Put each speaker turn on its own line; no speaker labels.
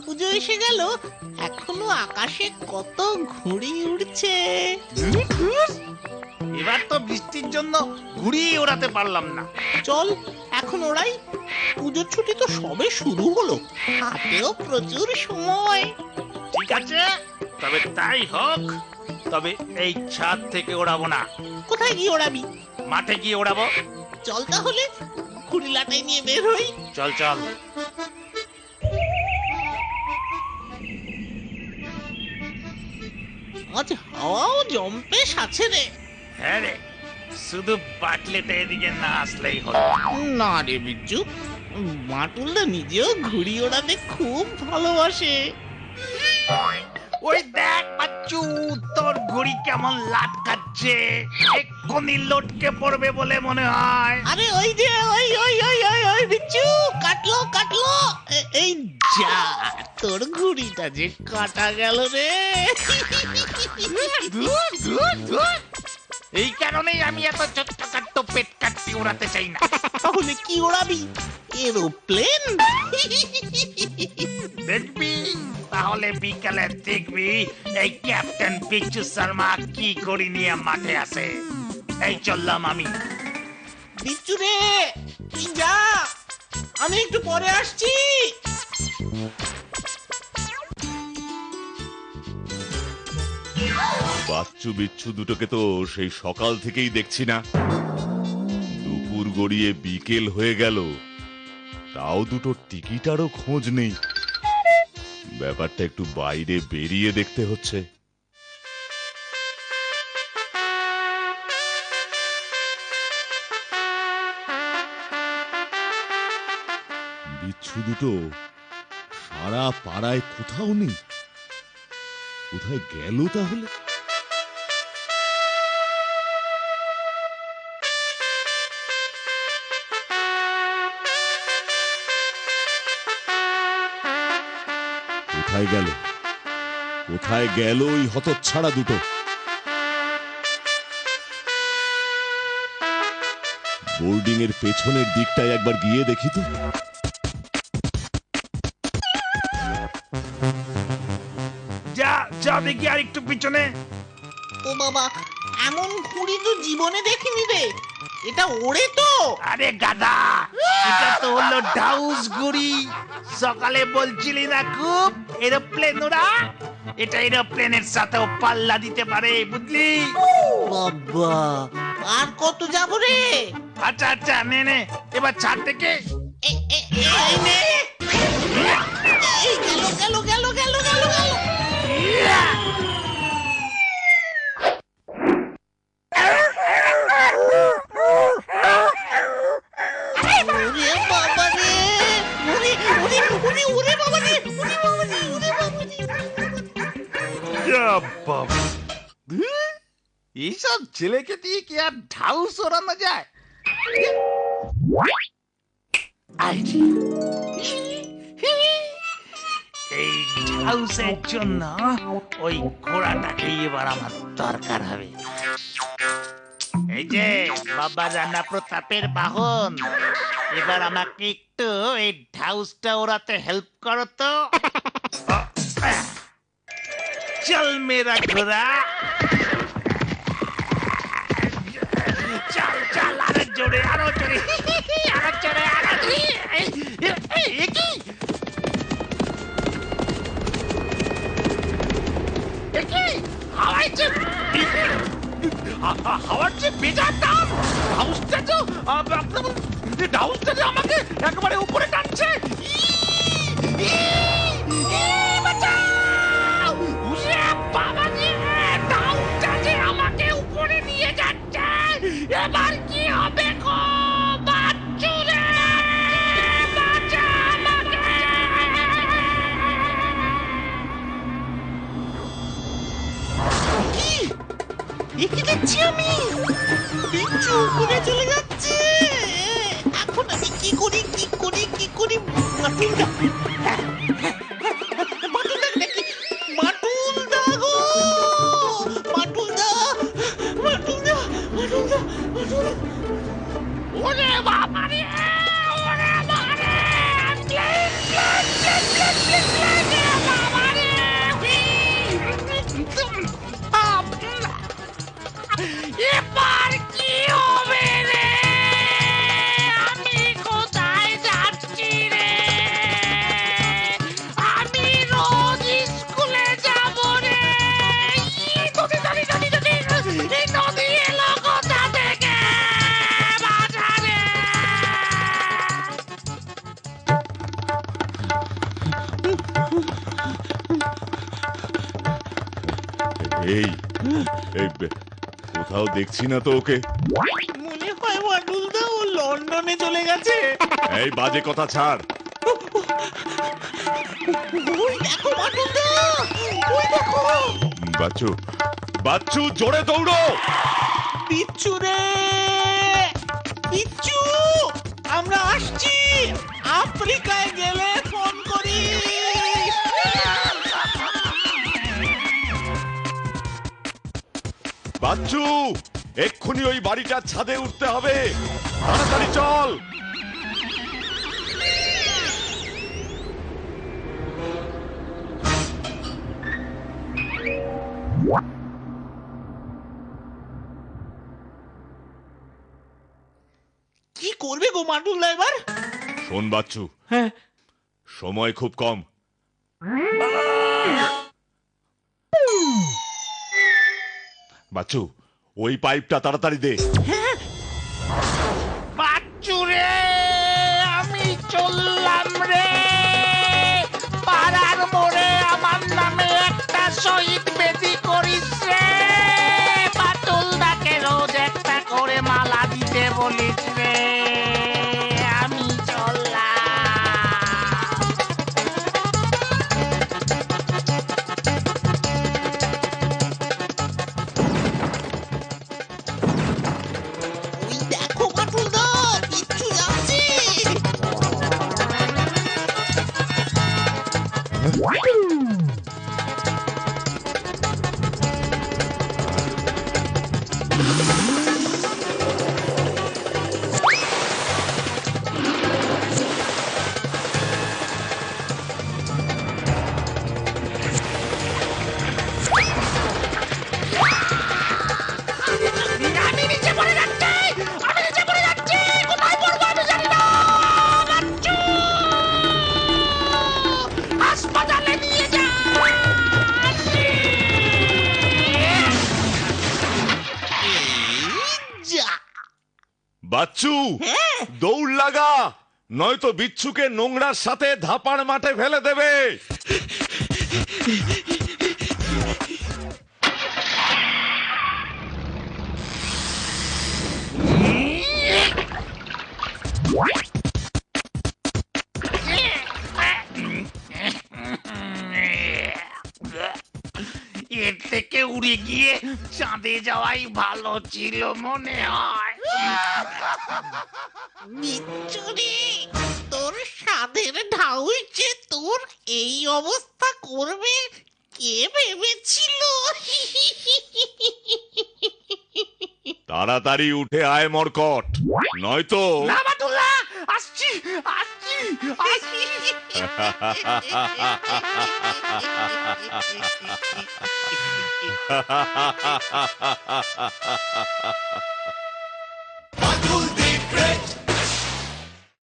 পুজো এসে গেল, এখনো আকাশে কত ঘুড়ি উড়ছে।
এবার তো বৃষ্টির জন্য ঘুড়ি ওড়াতে পারলাম না।
চল এখন ওরাই, পুজোর ছুটি তো সবে শুরু হলো, হাতেও প্রচুর সময়।
ঠিক আছে, তবে তাই হোক। তবে এই ছাদ থেকে ওড়াবো না,
কোথায় গিয়ে ওড়াবি?
মাঠে গিয়ে ওড়াবো।
চল তাহলে ঘুড়ি লাটাই নিয়ে বের হই।
চল চল।
আজ হাওয়াও জম্পেশ আছে রে।
হ্যাঁ রে, শুধু বাটলেটা এদিকে না আসলেই হলো।
না রে বিচ্ছু, মাটুলদা নিজেও ঘুড়ি ওড়াতে খুব ভালোবাসে।
ওই দেখ বাচ্চু, তোর ঘুড়ি কেমন লাটকাচ্ছে, এক্ষুনি লটকে পড়বে বলে মনে হয়।
আরে ওই যে ওই ওই ওই ওই ওই বিচ্ছু, কাটলো কাটলো। এই যা, তোর ঘুড়িটা যে কাটা গেল রে।
ধুর, ধুর, ধুর। এই কারণেই আমি এত ছোট্টখাট্ট পেট কাটতে ওড়াতে চাই না।
তাহলে কি ওড়াবি? এরোপ্লেন?
দেখবি, তাহলে বিকালে দেখবি এই ক্যাপ্টেন বিচ্ছু শর্মা কি করি নিয়ে মাঠে আসে। এই চললাম আমি।
বিচ্ছু রে, তুই যা, আমি একটু পরে আসছি।
বাচ্চু বিচ্ছু দুটোকে তো সেই সকাল থেকেই দেখছি না। দুপুর গড়িয়ে বিকেল হয়ে গেল, তাও দুটো টিকিটারও খোঁজ নেই। ব্যাপারটা একটু বাইরে বেরিয়ে দেখতে হচ্ছে। বিচ্ছু দুটো সারা পাড়ায় কোথাও নেই। কোথায় গেল তাহলে? কোথায় গেল? কোথায় গেল ওই হতচ্ছাড়া দুটো? বোর্ডিং এর পেছনের দিকটায় একবার গিয়ে দেখি তো।
যা যা দেখি আর একটু পিছনে।
ও বাবা, এমন ঘুড়ি তো জীবনে দেখিনি রে। এটা ওড়ে তো?
আরে গাধা, এটা তো হলো ডাউস ঘুড়ি। সকালে বলছিলি না খুব এরোপ্লেন ওরা, এটা এরোপ্লেনের সাথেও পাল্লা দিতে পারে, বুঝলি?
বাবা, আর কত যাব রে?
আচ্ছা আচ্ছা, নে নে, এবার ছাদ থেকে।
এই নে। এই গেল গেল গেল গেল গেল গেল। ওরে বাবা রে, ওরে ওরে ওরে ওরে বাবা রে, ওরে বাবা রে, ওরে বাবা রে।
এইসব ছেলেকে দিয়ে কি আর ঢাউস ওড়ানো যায়? এই ঢাউসের জন্য ওই ঘোড়াটাকেই এবার আমার দরকার হবে। এই যে বাবা রানা প্রতাপের বাহন, এবার আমাকে একটু এই ঢাউসটা ওড়াতে হেল্প করো তো। চল মেরা ঘোড়া, চল চল, আরো জোরে আরো জোরে আরো জোরে আরো জোরে। হাওয়ার যে বেজার দাম, হাউসটা তো ডাউসটা যে আমাকে একেবারে উপরে টানছে। উপরে নিয়ে যাচ্ছে, এবার কি হবে গো বাচ্চুরে? বাঁচা আমাকে!
কি দেখছি আমি? বিচ্ছু উপরে চলে যাচ্ছে। এখন আমি কি করি কি করি কি করি? মাটুলদা, মাটুলদা নাকি? মাটুলদা গো, মাটুলদা, মাটুলদা, মাটুলদা, মাটুলদা।
ওরে বাবা রে, ওরে বাবা রে! Plane, plane, plane, plane, plane, plane!
এই এই কোথাও দেখছি না তো ওকে।
মনে হয় বাটুলদা ও লন্ডনে চলে গেছে।
এই বাজে কথা ছাড়।
ওই দেখো বাটুলদা, ওই দেখো
বাচ্চু, বাচ্চু জোরে দৌড়ো।
বিচ্ছু রে, বিচ্ছু আমরা আসছি, আফ্রিকায় গেলে ফোন করিস।
বাচ্চু, এক্ষুনি ওই বাড়িটার ছাদে উঠতে হবে, তাড়াতাড়ি চল।
কি করবে গো বাটুলদা এবার?
শোন বাচ্চু,
হ্যাঁ
সময় খুব কম। বাচ্চু, ওই পাইপটা তাড়াতাড়ি দে।
বাচ্চু রে, আমি চললাম রে। পাড়ার মোড়ে আমার নামে একটা শহীদ বেদি করিস রে। বাটুলদাকে রোজ একটা করে মালা দিতে বলিস রে। আমি চললাম।
ওই দেখো বাটুলদা, বিচ্ছু যাচ্ছে।
আমি নিচে পড়ে যাচ্ছি, আমি নিচে পড়ে যাচ্ছি। কোথায় পড়বো আমি জানি না। বাচ্চু, হাসপাতালে নিয়ে যা।
যা
বাচ্চু, দৌড় লাগা, নয়তো বিচ্ছুকে নোংরার সাথে ধাপার মাঠে ফেলে দেবে।
এর থেকে উড়ে গিয়ে চাঁদে যাওয়াই ভালো ছিল মনে হয়।
বিচ্ছু রে, তোর স্বাদের ঢাউ যে তোর এই অবস্থা করবে কে ভেবেছিল?
তাড়াতাড়ি উঠে আয় মরকট, নয়তো
না বাটুল্লা, আসছি আসছি আসছি।